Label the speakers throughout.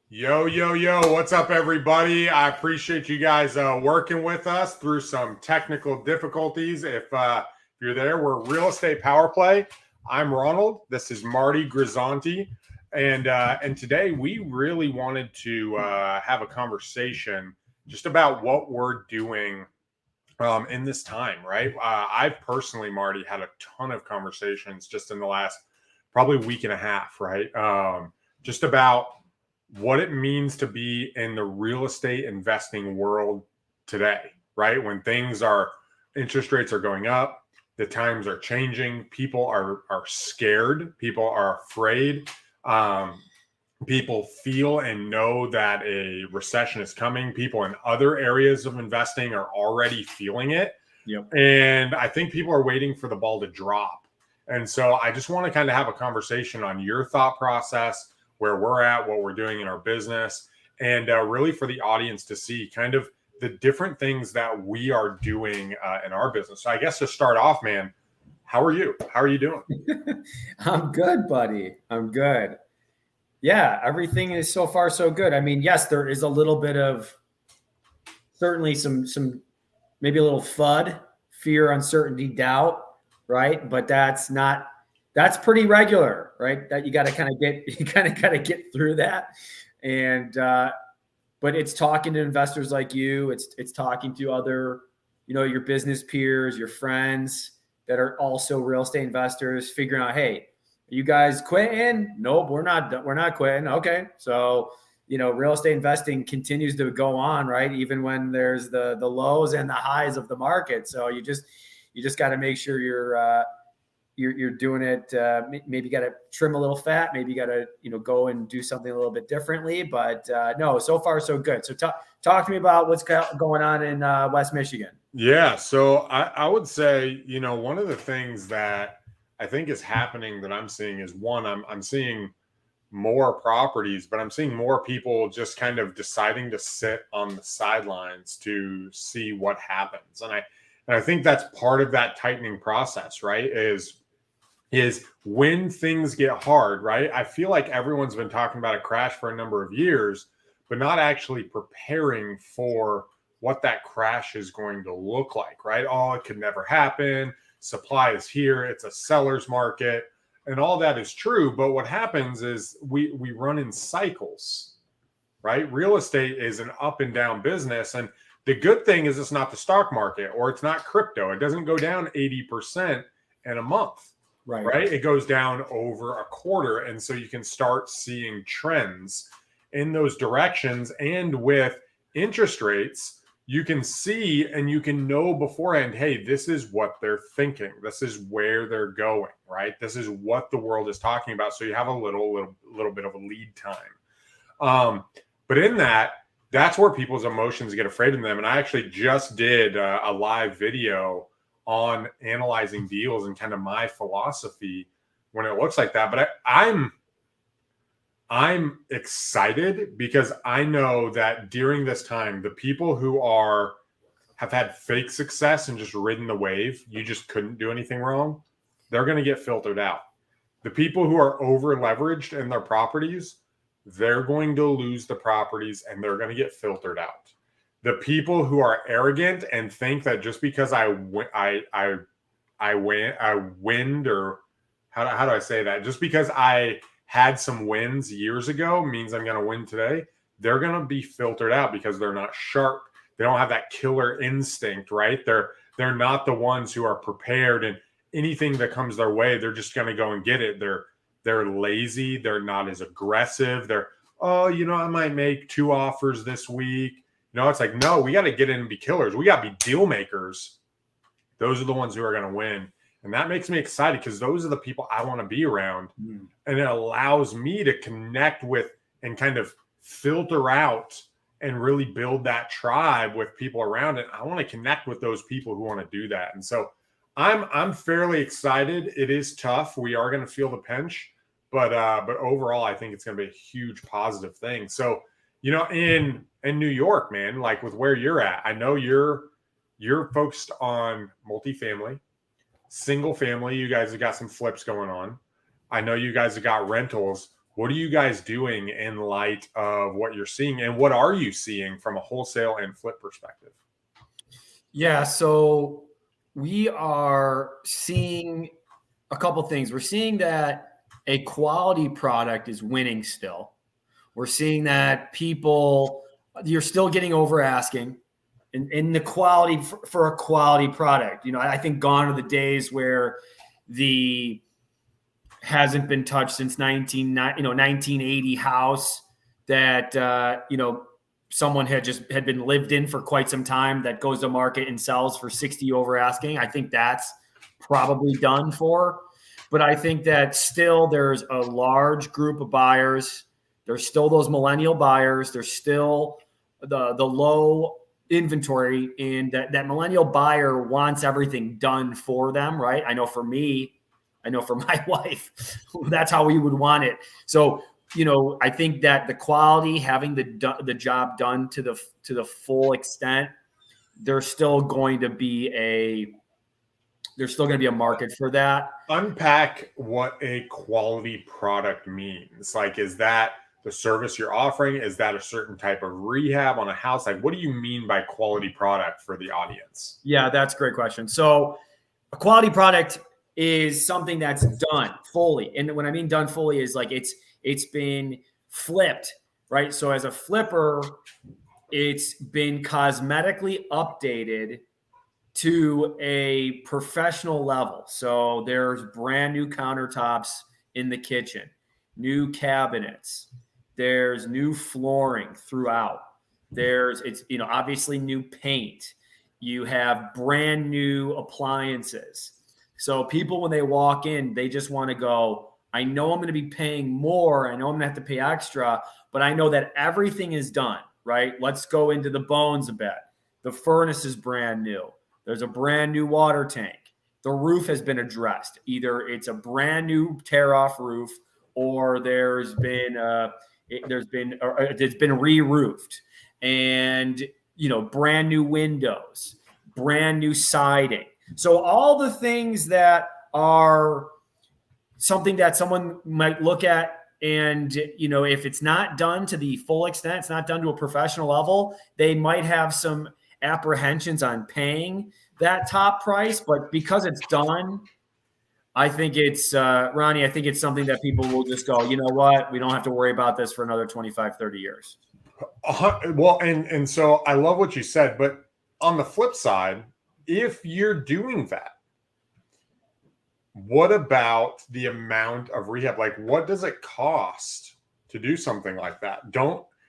Speaker 1: Yo, yo, yo, what's up, everybody? I appreciate you guys working with us through some technical difficulties. If you're there, we're Real Estate Power Play. I'm Ronald. This is Marty Grisanti. And today we really wanted to have a conversation just about what we're doing in this time, right? I've personally, Marty, had a ton of conversations just in the last probably week and a half, right? Just about what it means to be in the real estate investing world today, right? When interest rates are going up, the times are changing, people are scared, people are afraid. People feel and know that a recession is coming. People in other areas of investing are already feeling it.
Speaker 2: Yep.
Speaker 1: And I think people are waiting for the ball to drop. And so I just want to kind of have a conversation on your thought process, where we're at, what we're doing in our business, and really for the audience to see kind of the different things that we are doing in our business. So I guess to start off, man, how are you? How are you doing?
Speaker 2: I'm good, buddy. I'm good. Yeah, everything is so far so good. I mean, yes, there is a little bit of certainly some maybe a little FUD, fear, uncertainty, doubt, right? But that's pretty regular, right? That you got to kind of get through that. And but it's talking to investors like you, it's talking to other, your business peers, your friends that are also real estate investors, figuring out, hey, are you guys quitting? Nope, we're not quitting. Okay. So, real estate investing continues to go on, right? Even when there's the lows and the highs of the market. So you just got to make sure you're doing it. Maybe you got to trim a little fat. Maybe you got to, go and do something a little bit differently. But no, so far so good. So talk to me about what's going on in West Michigan.
Speaker 1: Yeah, so I would say, one of the things that I think is happening that I'm seeing is one, I'm seeing more properties, but I'm seeing more people just kind of deciding to sit on the sidelines to see what happens. And I think that's part of that tightening process, right? Is when things get hard, right? I feel like everyone's been talking about a crash for a number of years, but not actually preparing for what that crash is going to look like, right? Oh, it could never happen. Supply is here. It's a seller's market. And all that is true. But what happens is we run in cycles, right? Real estate is an up and down business. And the good thing is it's not the stock market or it's not crypto. It doesn't go down 80% in a month, right? It goes down over a quarter. And so you can start seeing trends in those directions. And with interest rates, you can see and you can know beforehand, hey, this is what they're thinking. This is where they're going, right? This is what the world is talking about. So you have a little bit of a lead time. But in that's where people's emotions get afraid of them. And I actually just did a live video on analyzing deals and kind of my philosophy when it looks like that. But I'm excited because I know that during this time, the people who have had fake success and just ridden the wave, you just couldn't do anything wrong, they're going to get filtered out. The people who are over leveraged in their properties, they're going to lose the properties and they're going to get filtered out. The people who are arrogant and think that just because I win, or how do I say that? Just because I had some wins years ago means I'm going to win today. They're going to be filtered out because they're not sharp. They don't have that killer instinct, right? They're not the ones who are prepared, and anything that comes their way, they're just going to go and get it. They're lazy. They're not as aggressive. I might make 2 offers this week. It's like, no, we got to get in and be killers. We got to be deal makers. Those are the ones who are going to win. And that makes me excited because those are the people I want to be around. And it allows me to connect with and kind of filter out and really build that tribe with people around it. I want to connect with those people who want to do that. And so I'm fairly excited. It is tough. We are going to feel the pinch, but overall, I think it's going to be a huge positive thing. So, in New York, man, like with where you're at, I know you're focused on multifamily. Single family, you guys have got some flips going on. I know you guys have got rentals. What are you guys doing in light of what you're seeing, and what are you seeing from a wholesale and flip perspective?
Speaker 2: Yeah, so we are seeing a couple things. We're seeing that a quality product is winning still. We're seeing that you're still getting over asking in the quality for a quality product. I think gone are the days where the hasn't been touched since 1980 house that someone had been lived in for quite some time that goes to market and sells for 60 over asking. I think that's probably done for. But I think that still there's a large group of buyers. There's still those millennial buyers. There's still the low inventory, and that millennial buyer wants everything done for them, right? I know for me, I know for my wife, that's how we would want it. So, I think that the quality, having the job done to the full extent, there's still going to be a market for that.
Speaker 1: Unpack what a quality product means. Like, is that the service you're offering? Is that a certain type of rehab on a house? Like, what do you mean by quality product for the audience?
Speaker 2: Yeah, that's a great question. So a quality product is something that's done fully. And when I mean done fully is like it's been flipped, right? So as a flipper, it's been cosmetically updated to a professional level. So there's brand new countertops in the kitchen, new cabinets, there's new flooring throughout. It's obviously new paint. You have brand new appliances. So people, when they walk in, they just want to go, I know I'm going to be paying more. I know I'm going to have to pay extra, but I know that everything is done, right? Let's go into the bones a bit. The furnace is brand new. There's a brand new water tank. The roof has been addressed. Either it's a brand new tear-off roof, or it's been re-roofed, and brand new windows, brand new siding. So all the things that are something that someone might look at, and if it's not done to the full extent, it's not done to a professional level, they might have some apprehensions on paying that top price. But because it's done, I think it's Ronnie, I think it's something that people will just go, you know what, we don't have to worry about this for another 25, 30 years.
Speaker 1: Well, and so I love what you said, but on the flip side, if you're doing that, what about the amount of rehab? Like, what does it cost to do something like that?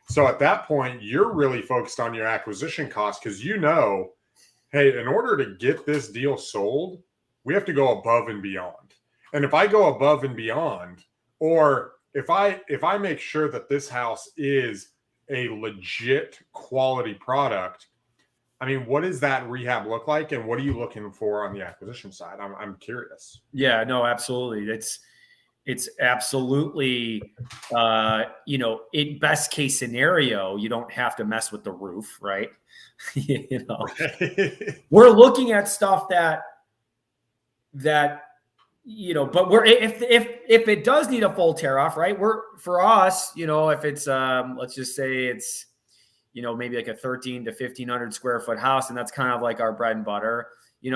Speaker 1: So at that point, you're really focused on your acquisition cost, because hey, in order to get this deal sold, we have to go above and beyond. And if I go above and beyond, or if I make sure that this house is a legit quality product, I mean, what does that rehab look like, and what are you looking for on the acquisition side? I'm curious.
Speaker 2: Yeah, no, absolutely. It's absolutely, in best case scenario, you don't have to mess with the roof, right? We're looking at stuff that but if it does need a full tear off, right? For us, if it's let's just say it's maybe like a 13 to 1,500 square foot house, and that's kind of like our bread and butter,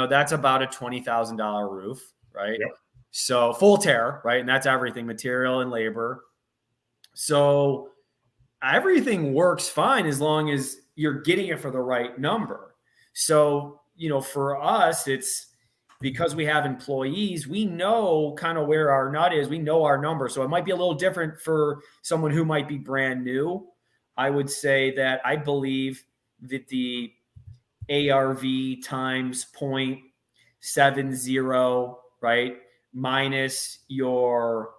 Speaker 2: that's about a $20,000 roof, right?
Speaker 1: Yep.
Speaker 2: So full tear, right? And that's everything, material and labor. So everything works fine as long as you're getting it for the right number. So, for us, it's because we have employees, we know kind of where our nut is. We know our number. So it might be a little different for someone who might be brand new. I would say that I believe that the ARV times 0.70, right, minus your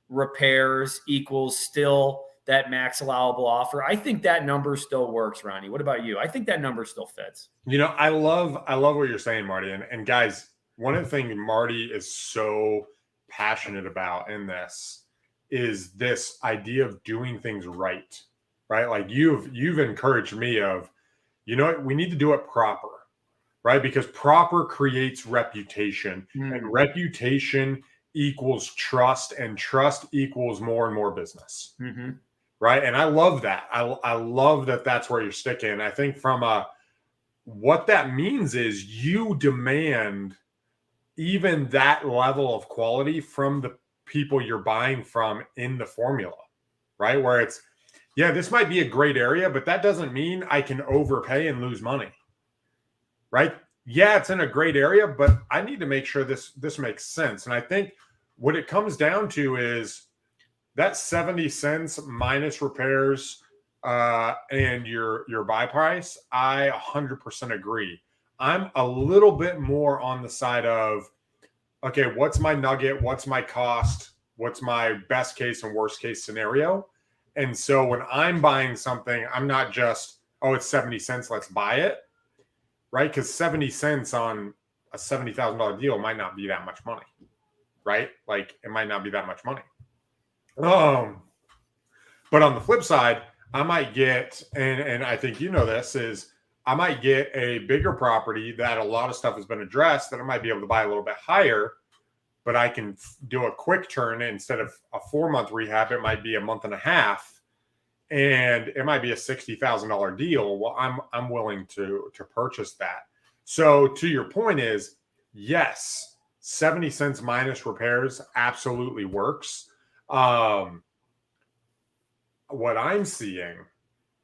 Speaker 2: repairs equals still that max allowable offer. I think that number still works, Ronnie. What about you? I think that number still fits.
Speaker 1: I love what you're saying, Marty. And guys, one of the things Marty is so passionate about in this is this idea of doing things right. Right? Like you've encouraged me of, we need to do it proper, right? Because proper creates reputation, and reputation equals trust, and trust equals more and more business.
Speaker 2: Mm-hmm.
Speaker 1: Right. And I love that. I love that that's where you're sticking. I think what that means is you demand even that level of quality from the people you're buying from in the formula, right? Where it's, yeah, this might be a great area, but that doesn't mean I can overpay and lose money, right? Yeah, it's in a great area, but I need to make sure this makes sense. And I think what it comes down to is that 70 cents minus repairs and your buy price. I 100% agree. I'm a little bit more on the side of, okay, what's my nugget? What's my cost? What's my best case and worst case scenario? And so when I'm buying something, I'm not just, oh, it's 70 cents, let's buy it, right? Because 70 cents on a $70,000 deal might not be that much money, right? Like it might not be that much money. But on the flip side, I might get, and I think you know this, is I might get a bigger property that a lot of stuff has been addressed that I might be able to buy a little bit higher, but I can do a quick turn. Instead of a 4-month rehab, it might be a month and a half, and it might be a $60,000 deal. Well, I'm willing to purchase that. So to your point is, yes, 70 cents minus repairs absolutely works. What I'm seeing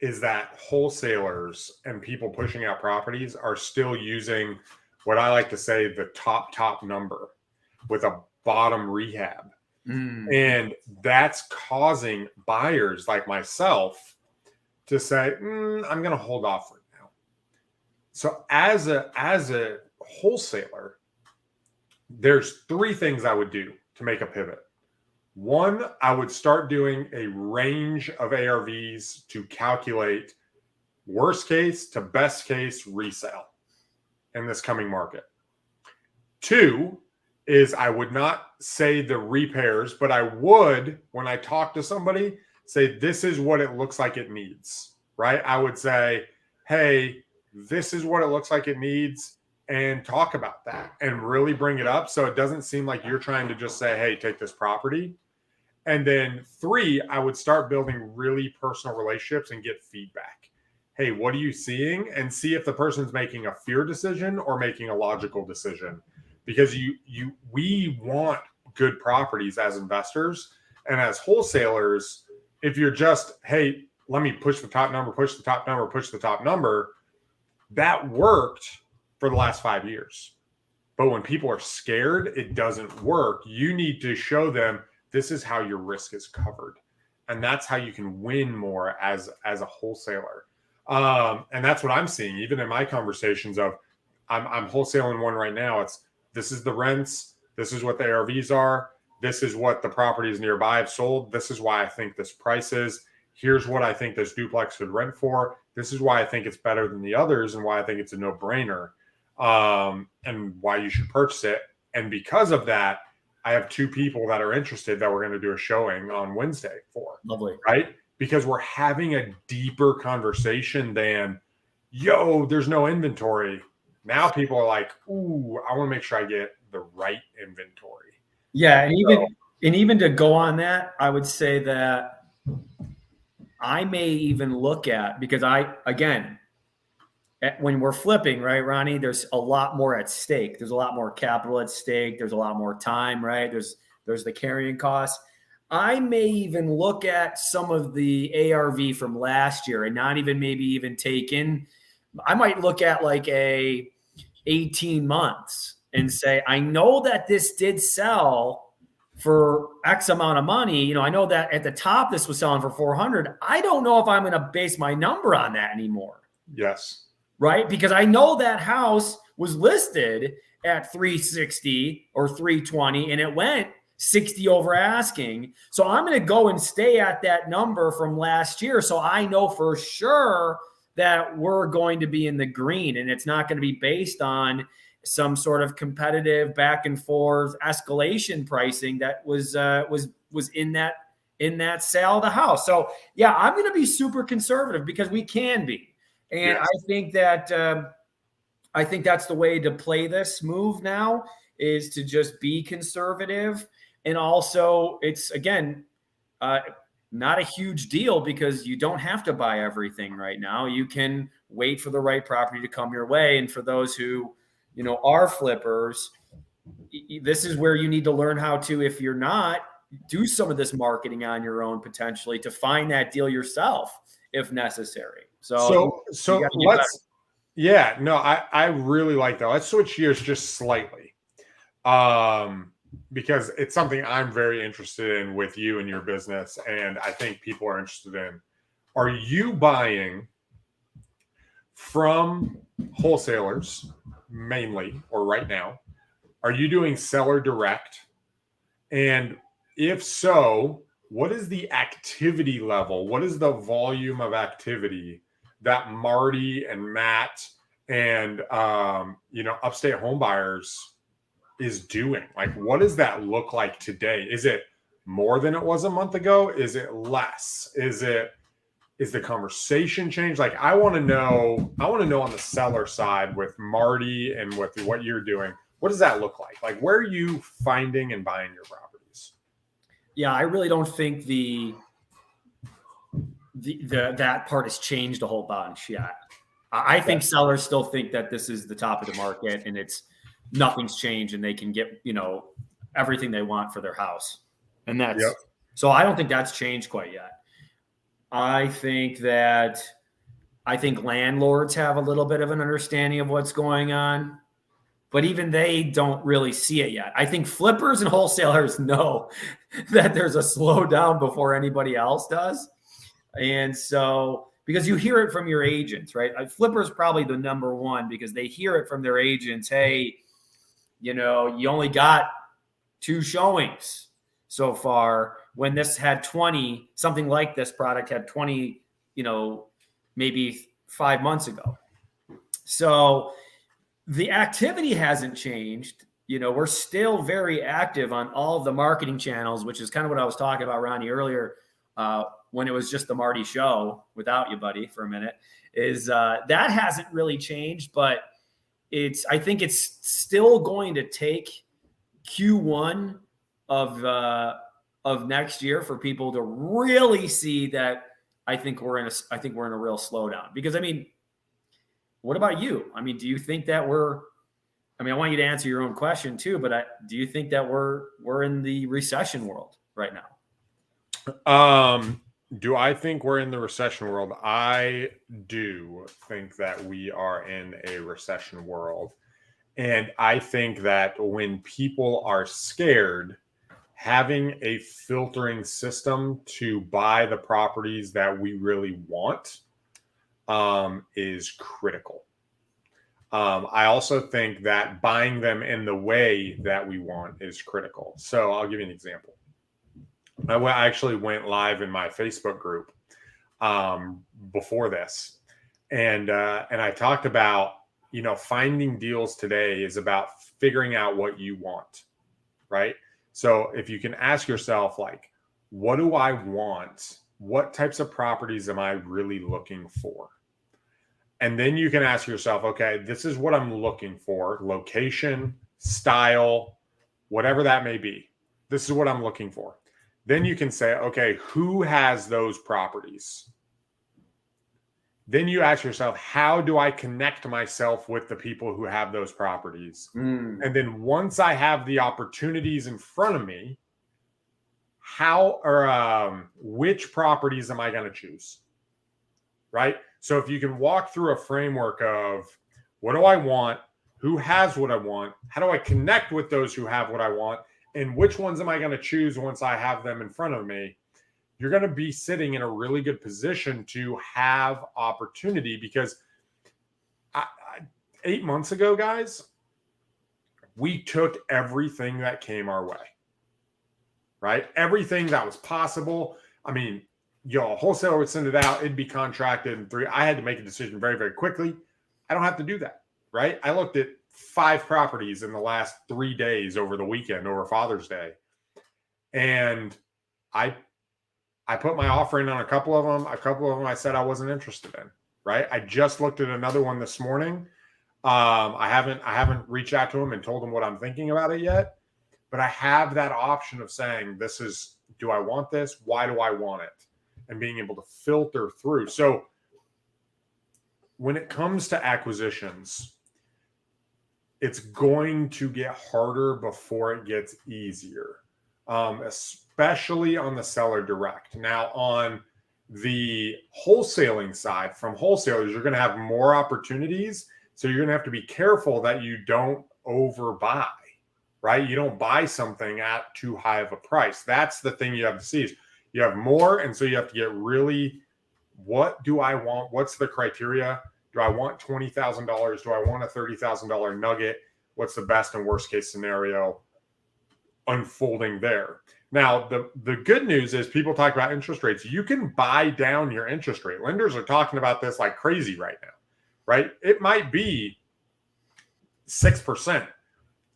Speaker 1: is that wholesalers and people pushing out properties are still using what I like to say the top number with a bottom rehab. And that's causing buyers like myself to say, I'm going to hold off right now. So as a wholesaler, there's 3 things I would do to make a pivot. 1, I would start doing a range of ARVs to calculate worst case to best case resale in this coming market. 2 is I would not say the repairs, but I would, when I talk to somebody, say, this is what it looks like it needs, right? I would say, hey, this is what it looks like it needs, and talk about that and really bring it up so it doesn't seem like you're trying to just say, hey, take this property. And then 3, I would start building really personal relationships and get feedback. Hey, what are you seeing? And see if the person's making a fear decision or making a logical decision. Because we want good properties as investors and as wholesalers. If you're just, hey, let me push the top number, push the top number, push the top number, that worked for the last 5 years. But when people are scared, it doesn't work. You need to show them this is how your risk is covered. And that's how you can win more as a wholesaler. And that's what I'm seeing, even in my conversations of I'm wholesaling one right now. This is the rents. This is what the ARVs are. This is what the properties nearby have sold. This is why I think this price is. Here's what I think this duplex could rent for. This is why I think it's better than the others and why I think it's a no-brainer, and why you should purchase it. And because of that, I have 2 people that are interested that we're going to do a showing on Wednesday for.
Speaker 2: Lovely.
Speaker 1: Right? Because we're having a deeper conversation than, yo, there's no inventory. Now people are like, ooh, I want to make sure I get the right inventory.
Speaker 2: Yeah. And even to go on that, I would say that I may even look at, because when we're flipping, right, Ronnie, there's a lot more at stake. There's a lot more capital at stake. There's a lot more time, right? There's the carrying costs. I may even look at some of the ARV from last year and not even maybe even take in. I might look at like a 18 months and say, I know that this did sell for X amount of money. I know that at the top this was selling for 400. I don't know if I'm going to base my number on that anymore.
Speaker 1: Yes.
Speaker 2: Right? Because I know that house was listed at 360 or 320 and it went 60 over asking. So I'm going to go and stay at that number from last year. So I know for sure that we're going to be in the green, and it's not going to be based on some sort of competitive back and forth escalation pricing that was in that sale of the house. So yeah, I'm going to be super conservative because we can be. And yes. I think that's the way to play this move now, is to just be conservative And also it's, again, not a huge deal because you don't have to buy everything right now. You can wait for the right property to come your way. And for those who, are flippers, this is where you need to learn how to, if you're not, do some of this marketing on your own potentially to find that deal yourself if necessary.
Speaker 1: So I really like that. Let's switch gears just slightly. Because it's something I'm very interested in with you and your business, and I think people are interested in. Are you buying from wholesalers mainly, or right now? Are you doing seller direct? And if so, what is the activity level? What is the volume of activity that Marty and Matt and upstate home buyers is doing? Like, what does that look like today? Is it more than it was a month ago? Is it less? Is the conversation changed? Like, I want to know on the seller side with Marty and with what you're doing, what does that look like? Like, where are you finding and buying your properties?
Speaker 2: Yeah, I really don't think that part has changed a whole bunch yet. I think sellers still think that this is the top of the market and nothing's changed and they can get, everything they want for their house. And so I don't think that's changed quite yet. I think landlords have a little bit of an understanding of what's going on, but even they don't really see it yet. I think flippers and wholesalers know that there's a slowdown before anybody else does. And so, because you hear it from your agents, right? Flippers probably the number one because they hear it from their agents. Hey, you only got 2 showings so far when this had 20, something like this product had 20, maybe 5 months ago. So the activity hasn't changed. We're still very active on all of the marketing channels, which is kind of what I was talking about, Ronnie, earlier, when it was just the Marty show without you, buddy, for a minute, is that hasn't really changed, but I think it's still going to take Q1 of next year for people to really see that. I think we're in a real slowdown because, what about you? Do you think that I want you to answer your own question too, but do you think that we're in the recession world right
Speaker 1: now? Do I think we're in the recession world? I do think that we are in a recession world. And I think that when people are scared, having a filtering system to buy the properties that we really want is critical. I also think that buying them in the way that we want is critical. So I'll give you an example. I actually went live in my Facebook group before this, and I talked about, finding deals today is about figuring out what you want, right? So if you can ask yourself, like, what do I want? What types of properties am I really looking for? And then you can ask yourself, okay, this is what I'm looking for: location, style, whatever that may be. This is what I'm looking for. Then you can say, okay, who has those properties? Then you ask yourself, how do I connect myself with the people who have those properties? And then once I have the opportunities in front of me, which properties am I going to choose? Right? So if you can walk through a framework of what do I want? Who has what I want? How do I connect with those who have what I want? And which ones am I going to choose once I have them in front of me? You're going to be sitting in a really good position to have opportunity, because 8 months ago, guys, we took everything that came our way, right? Everything that was possible. A wholesaler would send it out. It'd be contracted in 3. I had to make a decision very, very quickly. I don't have to do that, right? I looked at 5 properties in the last 3 days over the weekend, over Father's Day. And I put my offer in on a couple of them. A couple of them I said I wasn't interested in, right? I just looked at another one this morning. I haven't reached out to them and told them what I'm thinking about it yet. but I have that option of saying, do I want this? Why do I want it? And being able to filter through. So when it comes to acquisitions, it's going to get harder before it gets easier, especially on the seller direct. Now, on the wholesaling side, from wholesalers, you're going to have more opportunities. So you're going to have to be careful that you don't overbuy, right? You don't buy something at too high of a price. That's the thing you have to see is you have more. And so you have to get really, what do I want? What's the criteria? Do I want $20,000? Do I want a $30,000 nugget? What's the best and worst case scenario unfolding there? Now, the good news is people talk about interest rates. You can buy down your interest rate. Lenders are talking about this like crazy right now, right? It might be 6%,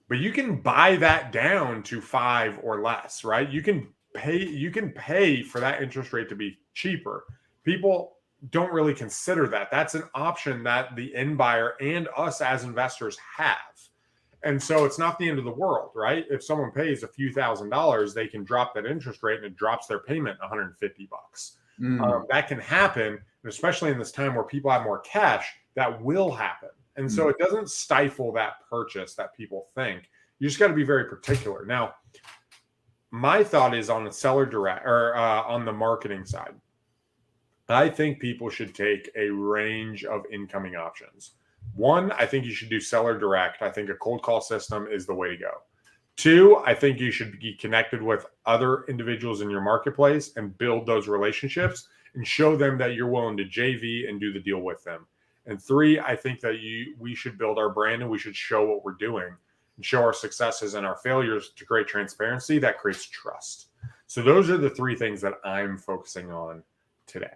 Speaker 1: but you can buy that down to 5 or less, right? You can pay for that interest rate to be cheaper. People don't really consider that. That's an option that the end buyer and us as investors have. And so it's not the end of the world, right? If someone pays a few $1,000s, they can drop that interest rate and it drops their payment $150. That can happen, and especially in this time where people have more cash, that will happen. And so it doesn't stifle that purchase that people think. You just got to be very particular. Now, my thought is on the seller direct or on the marketing side. I think people should take a range of incoming options. One, I think you should do seller direct. I think a cold call system is the way to go. Two, I think you should be connected with other individuals in your marketplace and build those relationships and show them that you're willing to JV and do the deal with them. And three, I think that we should build our brand and we should show what we're doing and show our successes and our failures to create transparency that creates trust. So those are the three things that I'm focusing on today.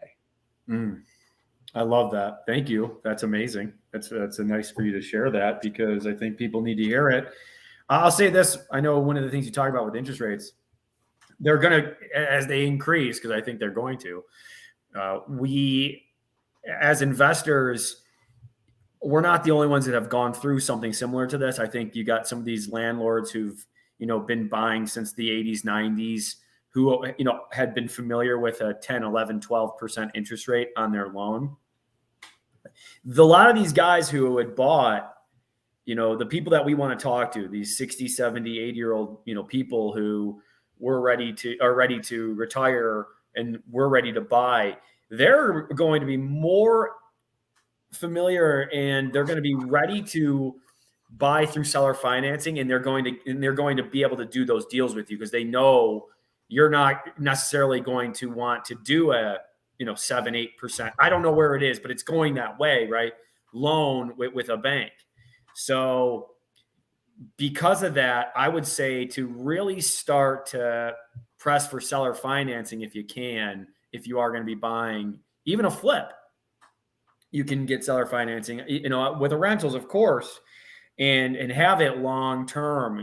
Speaker 2: I love that. Thank you. That's amazing. That's a nice for you to share that because I think people need to hear it. I'll say this. I know one of the things you talk about with interest rates, they're going to, as they increase, because I think they're going to, we as investors, we're not the only ones that have gone through something similar to this. I think you got some of these landlords who've, been buying since the 80s, 90s, who, had been familiar with a 10, 11, 12% interest rate on their loan. A lot of these guys who had bought, the people that we want to talk to, these 60, 70, 80-year-old, people who are ready to retire and we're ready to buy, they're going to be more familiar and they're going to be ready to buy through seller financing, and they're going to be able to do those deals with you because they know you're not necessarily going to want to do a 7-8%. I don't know where it is, but it's going that way, right? Loan with a bank. So because of that, I would say to really start to press for seller financing if you can, if you are going to be buying even a flip, you can get seller financing, with the rentals, of course, and have it long term,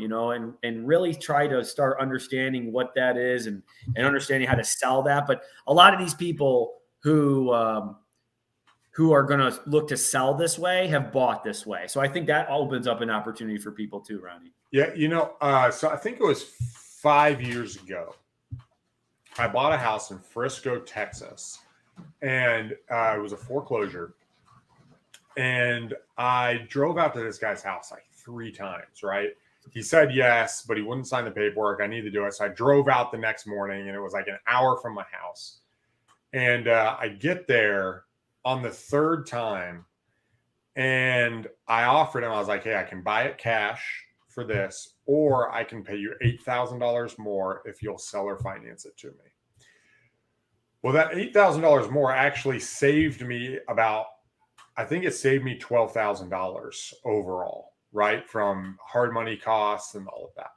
Speaker 2: and really try to start understanding what that is and understanding how to sell that. But a lot of these people who are going to look to sell this way have bought this way. So I think that opens up an opportunity for people too, Ronnie.
Speaker 1: Yeah. So I think it was 5 years ago, I bought a house in Frisco, Texas, and it was a foreclosure. And I drove out to this guy's house like 3 times, right? He said yes, but he wouldn't sign the paperwork. I need to do it. So I drove out the next morning, and it was like an hour from my house. And I get there on the 3rd time, and I offered him, I was like, hey, I can buy it cash for this, or I can pay you $8,000 more if you'll seller finance it to me. Well, that $8,000 more actually saved me I think it saved me $12,000 overall, right? From hard money costs and all of that.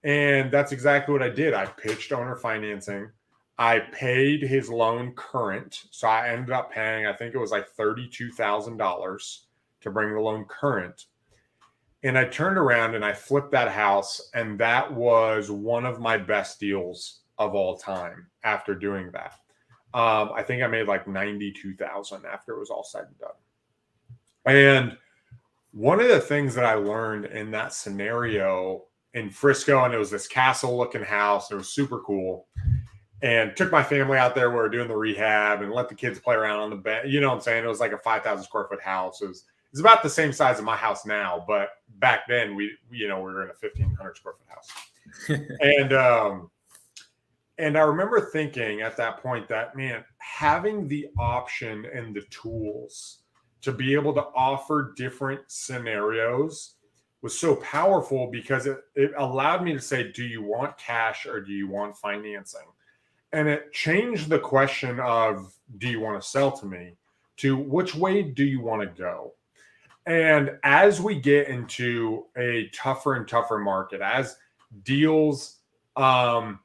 Speaker 1: And that's exactly what I did. I pitched owner financing. I paid his loan current. So I ended up paying, I think it was like $32,000 to bring the loan current. And I turned around and I flipped that house. And that was one of my best deals of all time after doing that. I think I made like $92,000 after it was all said and done. And one of the things that I learned in that scenario in Frisco, and it was this castle looking house. It was super cool. And took my family out there. We were doing the rehab and let the kids play around on the bed. You know what I'm saying? It was like a 5,000 square foot house. It's about the same size as my house now, but back then we were in a 1,500 square foot house. And I remember thinking at that point that, man, having the option and the tools to be able to offer different scenarios was so powerful, because it allowed me to say, do you want cash or do you want financing? And it changed the question of, do you want to sell to me, to which way do you want to go? And as we get into a tougher and tougher market, as deals, the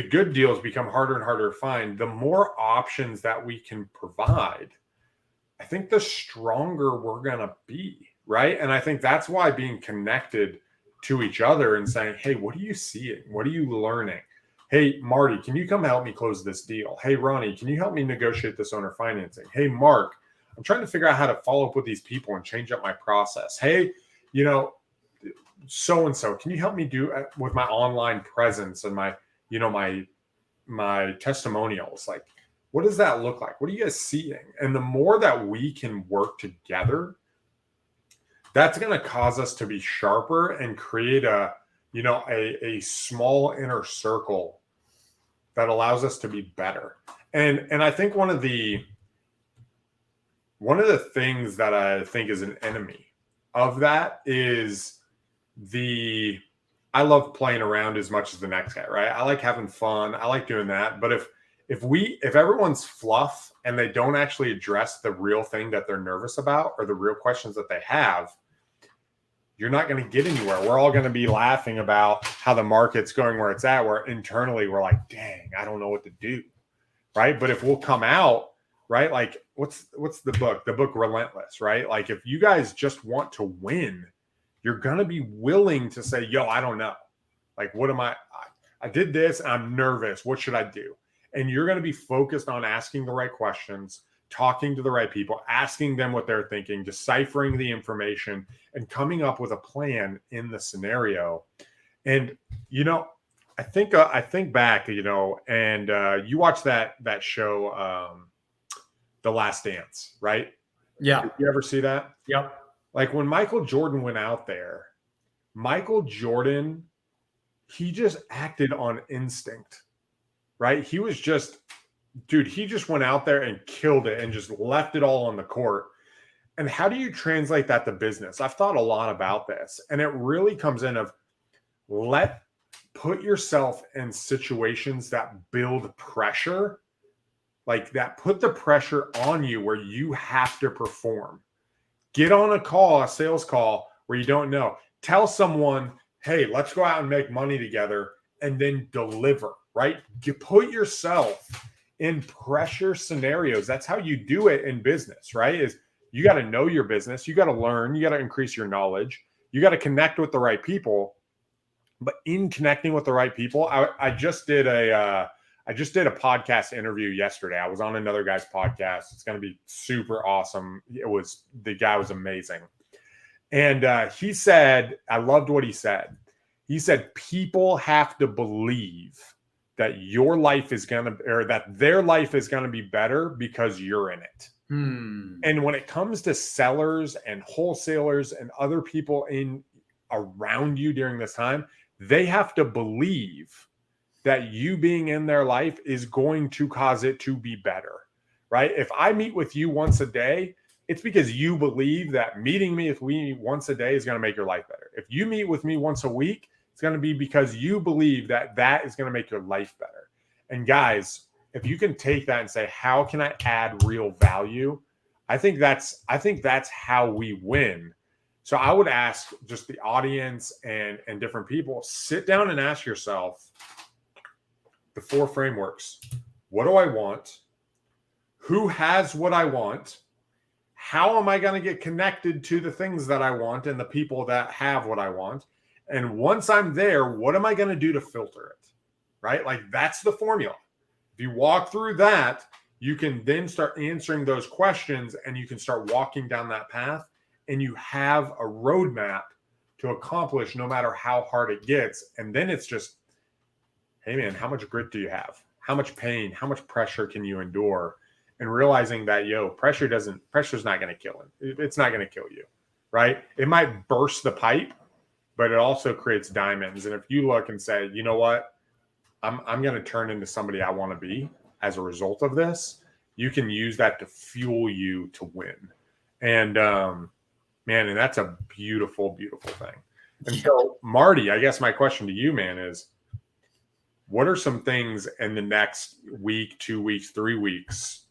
Speaker 1: good deals become harder and harder to find, the more options that we can provide, I think the stronger we're going to be, right? And I think that's why being connected to each other and saying, hey, what are you seeing? What are you learning? Hey, Marty, can you come help me close this deal? Hey, Ronnie, can you help me negotiate this owner financing? Hey, Mark, I'm trying to figure out how to follow up with these people and change up my process. Hey, so-and-so, can you help me do with my online presence and my testimonials? Like, what does that look like? What are you guys seeing? And the more that we can work together, that's going to cause us to be sharper and create a small inner circle that allows us to be better. And I think one of the things that I think is an enemy of that is I love playing around as much as the next guy, right? I like having fun. I like doing that. But if everyone's fluff and they don't actually address the real thing that they're nervous about or the real questions that they have, you're not going to get anywhere. We're all going to be laughing about how the market's going where it's at, where internally we're like, dang, I don't know what to do, right? But if we'll come out, right, like what's the book? The book Relentless, right? Like if you guys just want to win, you're going to be willing to say, yo, I don't know. Like, what am I did this, and I'm nervous. What should I do? And you're going to be focused on asking the right questions, talking to the right people, asking them what they're thinking, deciphering the information, and coming up with a plan in the scenario. And, I think back, and you watch that show, The Last Dance, right?
Speaker 2: Yeah.
Speaker 1: Did you ever see that?
Speaker 2: Yep.
Speaker 1: Like when Michael Jordan went out there, he just acted on instinct, right? He was just, dude, he just went out there and killed it and just left it all on the court. And how do you translate that to business? I've thought a lot about this, and it really comes in of put yourself in situations that build pressure, like that put the pressure on you where you have to perform. Get on a sales call where you don't know. Tell someone, hey, let's go out and make money together, and then deliver, right? You put yourself in pressure scenarios. That's how you do it in business, right? Is you got to know your business. You got to learn. You got to increase your knowledge. You got to connect with the right people. But in connecting with the right people, I just did a podcast interview yesterday. I was on another guy's podcast. It's going to be super awesome. The guy was amazing. And he said, I loved what he said. He said, people have to believe that your life is going to, or that their life is going to be better because you're in it. And when it comes to sellers and wholesalers and other people around you during this time, they have to believe that you being in their life is going to cause it to be better, right? If I meet with you once a day, it's because you believe that meeting me once a day is going to make your life better. If you meet with me once a week, it's going to be because you believe that is going to make your life better. And guys, if you can take that and say, how can I add real value? I think that's how we win. So I would ask just the audience and different people, sit down and ask yourself the 4 frameworks. What do I want? Who has what I want? How am I going to get connected to the things that I want and the people that have what I want? And once I'm there, what am I going to do to filter it? Right? Like that's the formula. If you walk through that, you can then start answering those questions and you can start walking down that path, and you have a roadmap to accomplish no matter how hard it gets. And then it's just, hey man, how much grit do you have? How much pain, how much pressure can you endure? And realizing that, pressure's not going to kill him. It's not going to kill you, right? It might burst the pipe, but it also creates diamonds. And if you look and say, you know what, I'm going to turn into somebody I want to be as a result of this, you can use that to fuel you to win. And man, and that's a beautiful, beautiful thing. And so, Marty, I guess my question to you, man, is what are some things in the next week, 2 weeks, 3 weeks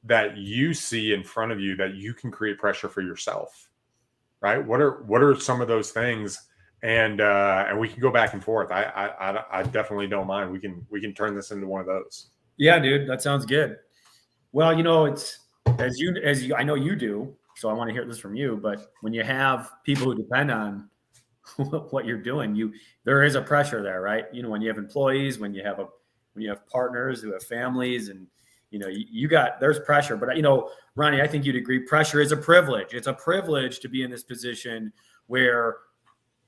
Speaker 1: that you see in front of you that you can create pressure for yourself, right? What are some of those things? And we can go back and forth. I definitely don't mind. We can turn this into one of those.
Speaker 2: Yeah, dude, that sounds good. Well, it's as you I know you do, so I want to hear this from you. But when you have people who depend on what you're doing, there is a pressure there, right? When you have employees, when you have partners who have families, and there's pressure. But Ronnie, I think you'd agree, pressure is a privilege. It's a privilege to be in this position where,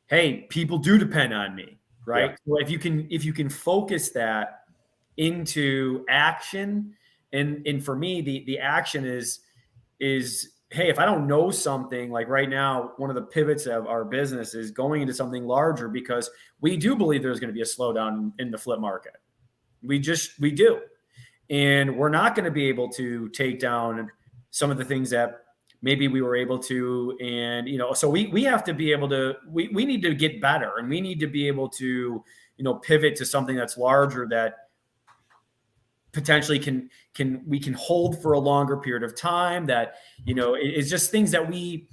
Speaker 2: hey, people do depend on me, right? Yeah. So if you can focus that into action, and for me, the action is, hey, if I don't know something, like right now, one of the pivots of our business is going into something larger, because we do believe there's going to be a slowdown in the flip market. We do. And we're not going to be able to take down some of the things that maybe we were able to. And, so we have to be able to, we need to get better, and we need to be able to, pivot to something that's larger, that potentially we can hold for a longer period of time, that, it's just things that we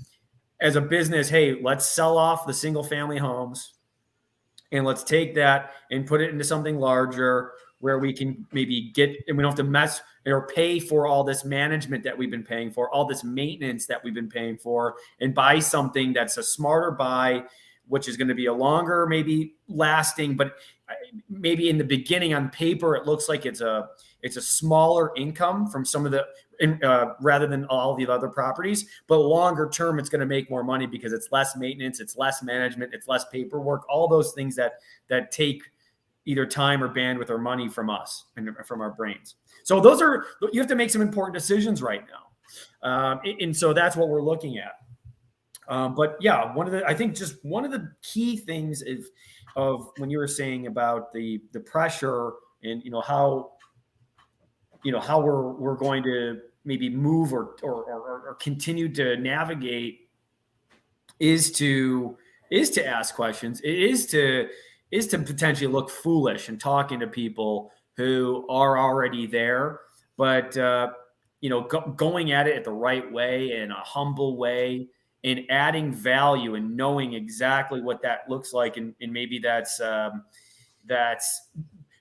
Speaker 2: as a business, hey, let's sell off the single family homes and let's take that and put it into something larger where we can maybe and we don't have to mess or pay for all this management that we've been paying for, all this maintenance that we've been paying for, and buy something that's a smarter buy, which is going to be a longer, maybe lasting, but maybe in the beginning on paper, it looks like it's a smaller income from some of the, rather than all the other properties, but longer term, it's going to make more money because it's less maintenance, it's less management, it's less paperwork, all those things that take either time or bandwidth or money from us and from our brains. So you have to make some important decisions right now. And so that's what we're looking at. But yeah, I think just one of the key things of when you were saying about the pressure and, how we're going to maybe move or continue to navigate is to ask questions. It is to potentially look foolish and talking to people who are already there, but going at it at the right way, in a humble way, and adding value and knowing exactly what that looks like. And maybe that's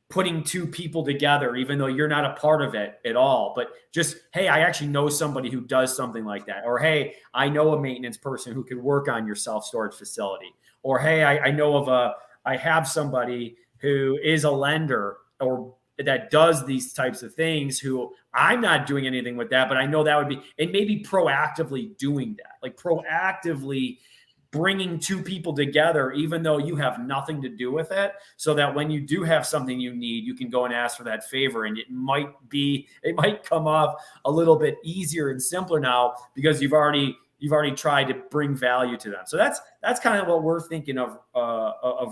Speaker 2: putting two people together, even though you're not a part of it at all, but just, hey, I actually know somebody who does something like that. Or, hey, I know a maintenance person who could work on your self-storage facility. Or, hey, I have somebody who is a lender or that does these types of things, who I'm not doing anything with that, but I know that would be, and maybe proactively doing that, like proactively bringing two people together, even though you have nothing to do with it, so that when you do have something you need, you can go and ask for that favor. And it might come off a little bit easier and simpler now because you've already tried to bring value to them. So that's kind of what we're thinking of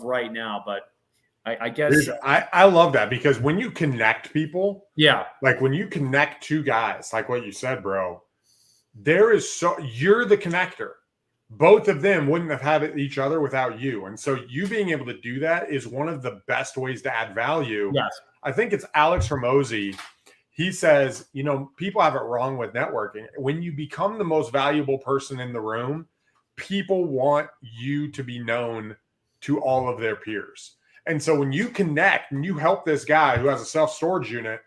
Speaker 2: right now. But I guess
Speaker 1: I love that, because when you connect people,
Speaker 2: yeah,
Speaker 1: like when you connect two guys, like what you said, bro, you're the connector. Both of them wouldn't have had each other without you. And so you being able to do that is one of the best ways to add value.
Speaker 2: Yes.
Speaker 1: I think it's Alex Hormozy. He says, people have it wrong with networking. When you become the most valuable person in the room, people want you to be known to all of their peers. And so when you connect and you help this guy who has a self-storage unit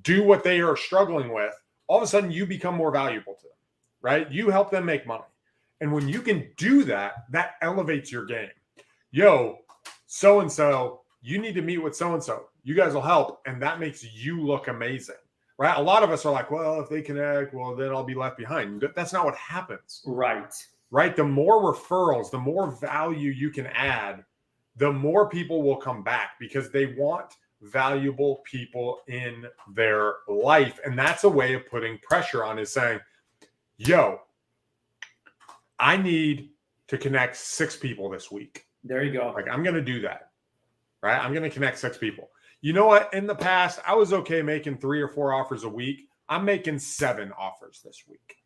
Speaker 1: do what they are struggling with, all of a sudden you become more valuable to them, right? You help them make money. And when you can do that, that elevates your game. Yo, so-and-so, you need to meet with so-and-so. You guys will help. And that makes you look amazing, right? A lot of us are like, well, if they connect, well, then I'll be left behind. That's not what happens.
Speaker 2: Right.
Speaker 1: right? The more referrals, the more value you can add, the more people will come back because they want valuable people in their life. And that's a way of putting pressure on, is saying, yo, I need to connect 6 people this week.
Speaker 2: There you go.
Speaker 1: Like, I'm going to do that, right? I'm going to connect 6 people. You know what? In the past, I was okay making 3 or 4 offers a week. I'm making 7 offers this week,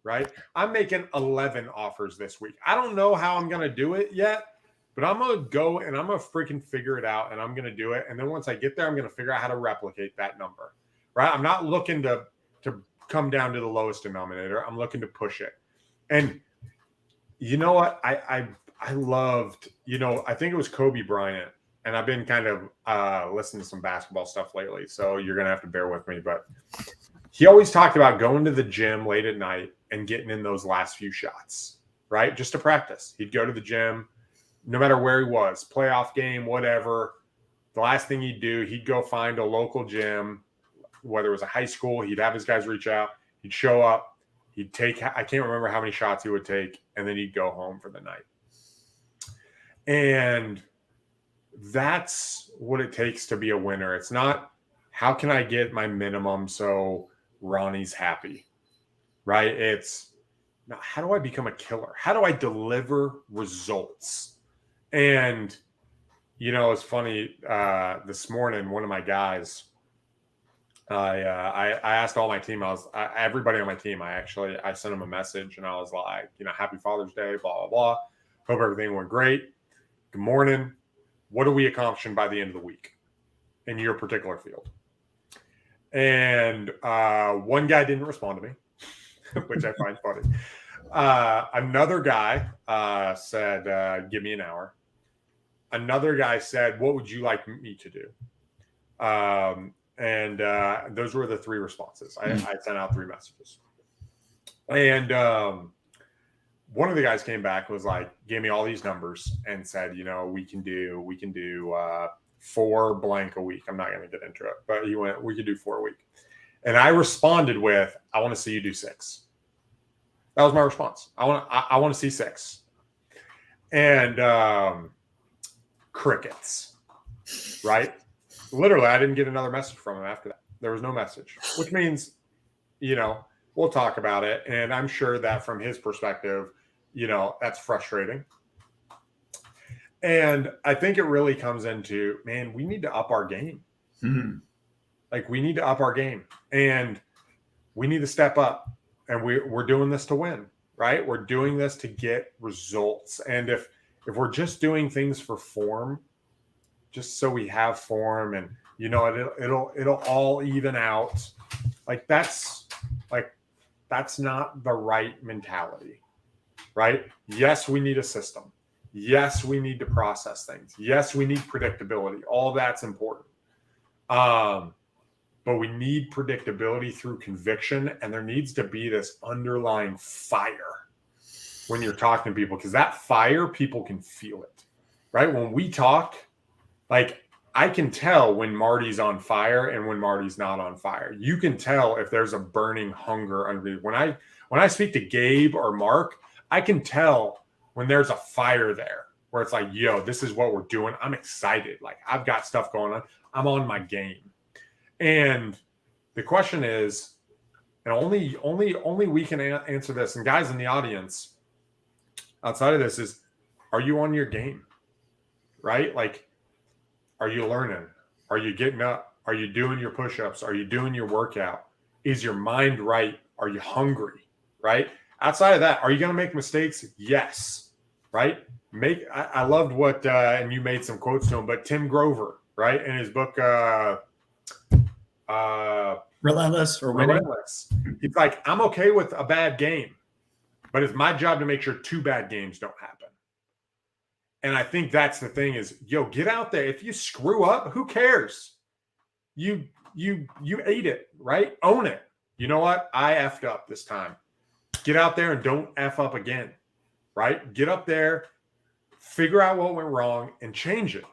Speaker 1: right? I'm making 11 offers this week. I don't know how I'm going to do it yet, but I'm going to go and I'm going to freaking figure it out, and I'm going to do it. And then once I get there, I'm going to figure out how to replicate that number, right? I'm not looking to come down to the lowest denominator. I'm looking to push it. And you know what? I loved, I think it was Kobe Bryant, and I've been kind of listening to some basketball stuff lately, so you're going to have to bear with me. But he always talked about going to the gym late at night and getting in those last few shots, right? Just to practice. He'd go to the gym, no matter where he was, playoff game, whatever. The last thing he'd do, he'd go find a local gym, whether it was a high school, he'd have his guys reach out, he'd show up, he'd take, I can't remember how many shots he would take, and then he'd go home for the night. And that's what it takes to be a winner. It's not, how can I get my minimum so Ronnie's happy, right? It's, how do I become a killer? How do I deliver results? And, it's funny, this morning, one of my guys, I asked all my team, everybody on my team, I sent them a message, and I was like, happy Father's Day, blah, blah, blah. Hope everything went great. Good morning. What are we accomplishing by the end of the week in your particular field? And one guy didn't respond to me, which I find funny. Another guy said, give me an hour. Another guy said, what would you like me to do? And those were the 3 responses. I sent out 3 messages. And one of the guys came back, was like, gave me all these numbers and said, we can do 4 blank a week. I'm not going to get into it, but he went, we could do 4 a week. And I responded with, I want to see you do 6. That was my response. I want to see 6. And crickets, right? Literally, I didn't get another message from him after that. There was no message, which means, we'll talk about it. And I'm sure that from his perspective, that's frustrating. And I think it really comes into, man, we need to up our game.
Speaker 2: Mm-hmm.
Speaker 1: Like, we need to up our game, and we need to step up, and we're doing this to win, right? We're doing this to get results. And if we're just doing things for form, just so we have form, and it'll all even out, that's not the right mentality, right? Yes, we need a system. Yes, we need to process things. Yes, we need predictability. All that's important. But we need predictability through conviction, and there needs to be this underlying fire when you're talking to people, because that fire, people can feel it, right? When we talk, I can tell when Marty's on fire and when Marty's not on fire. You can tell if there's a burning hunger underneath. When I speak to Gabe or Mark, I can tell when there's a fire there, where it's like, yo, this is what we're doing. I'm excited. I've got stuff going on. I'm on my game. And the question is, and only we can answer this. And guys in the audience, outside of this, is, are you on your game? Right? Are you learning? Are you getting up? Are you doing your push-ups? Are you doing your workout? Is your mind right? Are you hungry? Right? Outside of that, are you going to make mistakes? Yes. Right? I loved what, and you made some quotes to him, but Tim Grover, right? In his book,
Speaker 2: Relentless or Winning.
Speaker 1: Relentless. He's like, I'm okay with a bad game, but it's my job to make sure 2 bad games don't happen. And I think that's the thing is, yo, get out there. If you screw up, who cares? You ate it, right? Own it. You know what? I effed up this time. Get out there and don't F up again, right? Get up there, figure out what went wrong, and change it.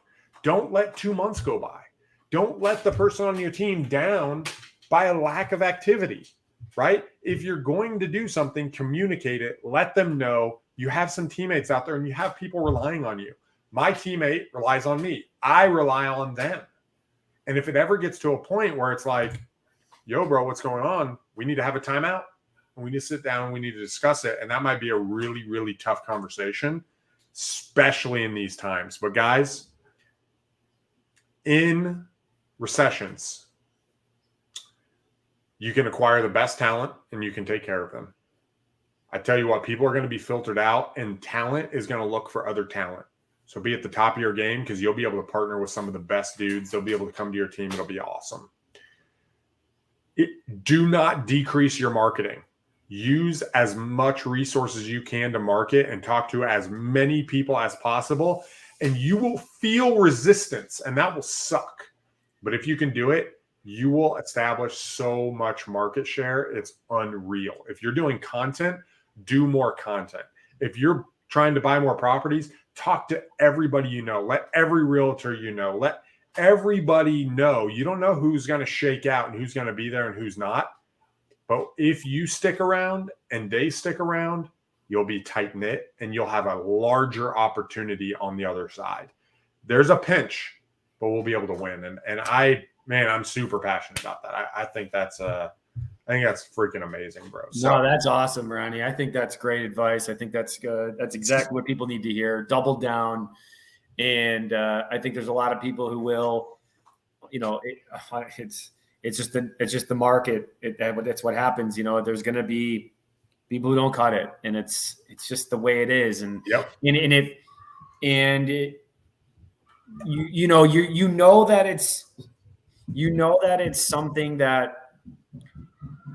Speaker 1: Don't let 2 months go by. Don't let the person on your team down by a lack of activity, right? If you're going to do something, communicate it. Let them know You have some teammates out there and you have people relying on you. My teammate relies on me. I rely on them. And if it ever gets to a point where it's like, yo, bro, what's going on? We need to have a timeout and we need to sit down and we need to discuss it. And that might be a really, really tough conversation, especially in these times. But guys, in recessions, you can acquire the best talent and you can take care of them. I tell you what, people are going to be filtered out and talent is going to look for other talent. So be at the top of your game because you'll be able to partner with some of the best dudes. They'll be able to come to your team. It'll be awesome. Do not decrease your marketing. Use as much resources you can to market and talk to as many people as possible. And you will feel resistance and that will suck. But if you can do it, you will establish so much market share. It's unreal. If you're doing content, do more content. If you're trying to buy more properties, talk to everybody you know. Let every realtor you know. Let everybody know. You don't know who's going to shake out and who's going to be there and who's not. But if you stick around and they stick around, you'll be tight-knit and you'll have a larger opportunity on the other side. There's a pinch, but we'll be able to win. And I'm super passionate about that. I think that's freaking amazing, bro.
Speaker 2: So, no, that's awesome, Ronnie. I think that's great advice. I think that's good. That's exactly what people need to hear. Double down. And I think there's a lot of people who will, it's just the market. That's what happens. There's going to be people who don't cut it, and it's just the way it is. And
Speaker 1: yep.
Speaker 2: You know that it's something that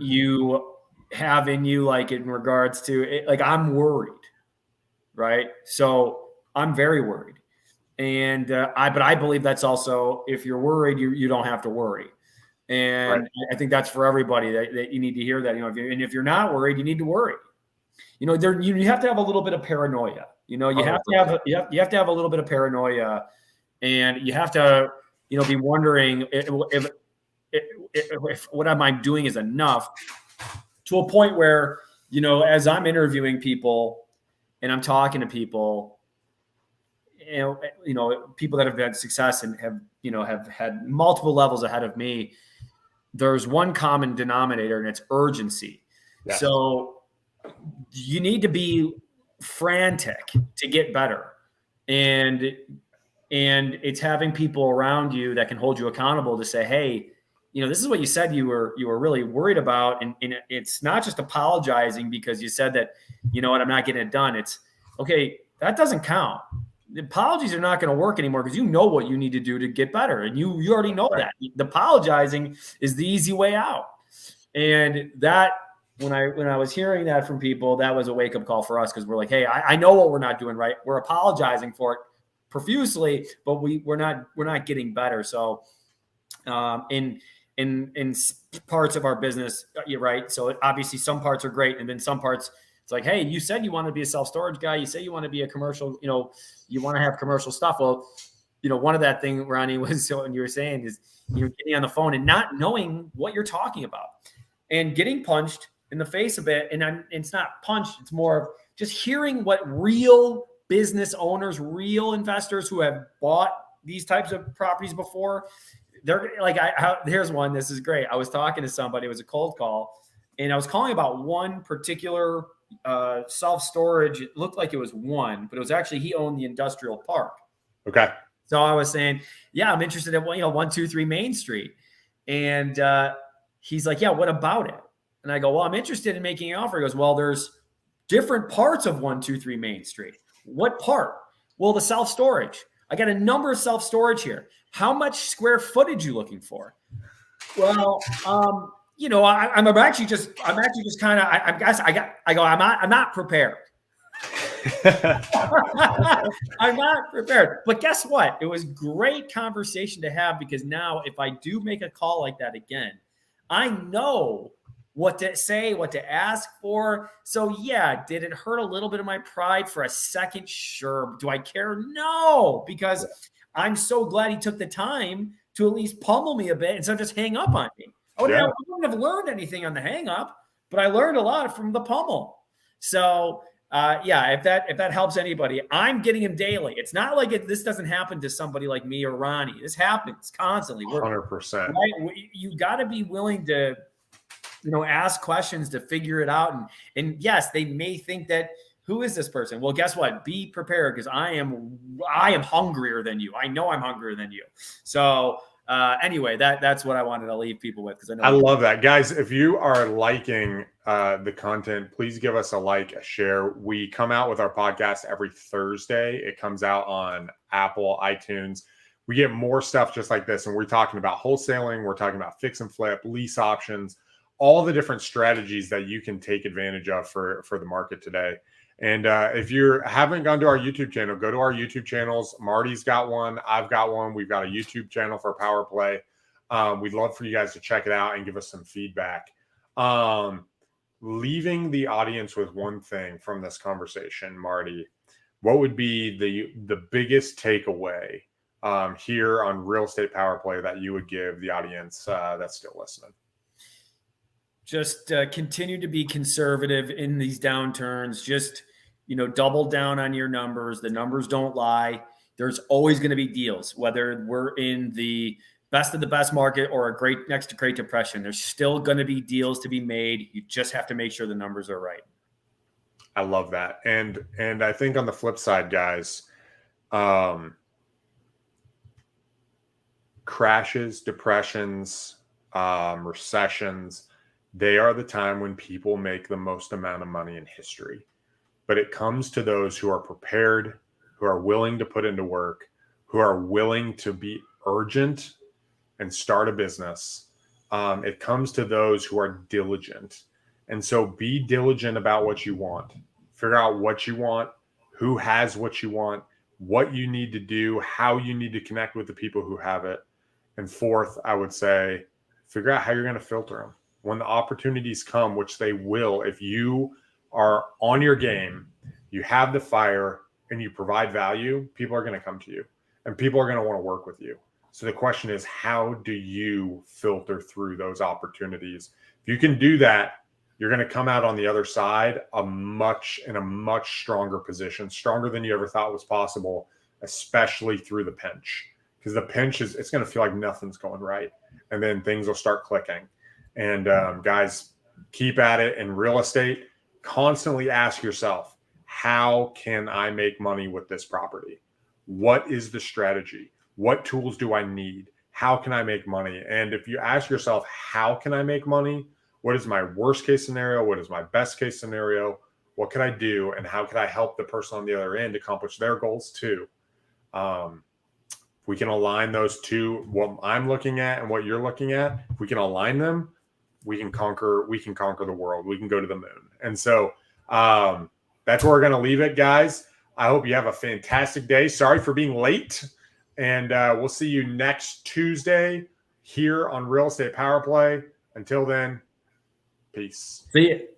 Speaker 2: you have in you, like in regards to it, like I'm worried, right? So I'm very worried. And I believe that's also, if you're worried, you don't have to worry. And right. I think that's for everybody that you need to hear that, if you're not worried, you need to worry. You have to have a little bit of paranoia. You have to have a little bit of paranoia, and you have to, be wondering if what am I doing is enough, to a point where, as I'm interviewing people and I'm talking to people, people that have had success and have had multiple levels ahead of me, there's one common denominator, and it's urgency. Yeah. So you need to be frantic to get better. And it's having people around you that can hold you accountable to say, hey, this is what you said you were really worried about. And it's not just apologizing because you said that, I'm not getting it done. It's okay. That doesn't count. The apologies are not going to work anymore because you know what you need to do to get better. And you already know that. The apologizing is the easy way out. And that, when I was hearing that from people, that was a wake-up call for us, because we're like, hey, I know what we're not doing right. We're apologizing for it profusely, but we're not getting better. So in parts of our business, you're right. So obviously some parts are great, and then some parts, it's like, hey, you said you want to be a self-storage guy. You say you want to be a commercial, you want to have commercial stuff. Well, one of that thing, Ronnie, was what you were saying is, getting on the phone and not knowing what you're talking about and getting punched in the face a bit. And it's not punched. It's more of just hearing what real business owners, real investors who have bought these types of properties before, they're like, here's one. This is great. I was talking to somebody. It was a cold call, and I was calling about one particular self-storage. It looked like it was one, but it was actually, he owned the industrial park.
Speaker 1: Okay.
Speaker 2: So I was saying, yeah, I'm interested in 123 Main Street. And he's like, yeah, what about it? And I go, well, I'm interested in making an offer. He goes, well, there's different parts of 123 Main Street. What part? Well, the self-storage. I got a number of self-storage here. How much square footage you looking for? Well, I'm actually just kind of, I'm not prepared. I'm not prepared. But guess what? It was great conversation to have, because now if I do make a call like that again, I know what to say, what to ask for. So yeah, did it hurt a little bit of my pride for a second? Sure. Do I care? No, because I'm so glad he took the time to at least pummel me a bit instead of just hang up on me. I wouldn't have learned anything on the hang up, but I learned a lot from the pummel. So Yeah, if that helps anybody, I'm getting them daily. It's not like this doesn't happen to somebody like me or Ronnie. This happens constantly.
Speaker 1: 100%.
Speaker 2: Right. You got to be willing to, ask questions to figure it out. And yes, they may think that, who is this person? Well, guess what? Be prepared, because I am hungrier than you. I know I'm hungrier than you. So anyway, that's what I wanted to leave people with, because
Speaker 1: I love that, guys. If you are liking the content, please give us a like, a share. We come out with our podcast every Thursday. It comes out on Apple, iTunes. We get more stuff just like this, and we're talking about wholesaling. We're talking about fix and flip, lease options, all the different strategies that you can take advantage of for the market today. And if you haven't gone to our YouTube channel, go to our YouTube channels. Marty's got one. I've got one. We've got a YouTube channel for Power Play. We'd love for you guys to check it out and give us some feedback. Leaving the audience with one thing from this conversation, Marty, what would be the biggest takeaway here on Real Estate Power Play that you would give the audience that's still listening?
Speaker 2: Just continue to be conservative in these downturns. Just, double down on your numbers. The numbers don't lie. There's always going to be deals, whether we're in the best of the best market or next to Great Depression. There's still going to be deals to be made. You just have to make sure the numbers are right.
Speaker 1: I love that. And I think on the flip side, guys, crashes, depressions, recessions, they are the time when people make the most amount of money in history. But it comes to those who are prepared, who are willing to put into work, who are willing to be urgent and start a business. It comes to those who are diligent. And so be diligent about what you want. Figure out what you want, who has what you want, what you need to do, how you need to connect with the people who have it. And fourth, I would say, figure out how you're going to filter them. When the opportunities come, which they will, if you are on your game, you have the fire, and you provide value, people are going to come to you, and people are going to want to work with you. So the question is, how do you filter through those opportunities? If you can do that, you're going to come out on the other side in a much stronger position, stronger than you ever thought was possible, especially through the pinch. Because the pinch it's going to feel like nothing's going right, and then things will start clicking. And guys, keep at it in real estate. Constantly ask yourself, how can I make money with this property? What is the strategy? What tools do I need? How can I make money? And if you ask yourself, how can I make money? What is my worst case scenario? What is my best case scenario? What can I do? And how can I help the person on the other end accomplish their goals too? If we can align those two, what I'm looking at and what you're looking at, if we can align them, we can conquer the world. We can go to the moon. And so that's where we're going to leave it, guys. I hope you have a fantastic day. Sorry for being late. And we'll see you next Tuesday here on Real Estate Power Play. Until then, peace.
Speaker 2: See you.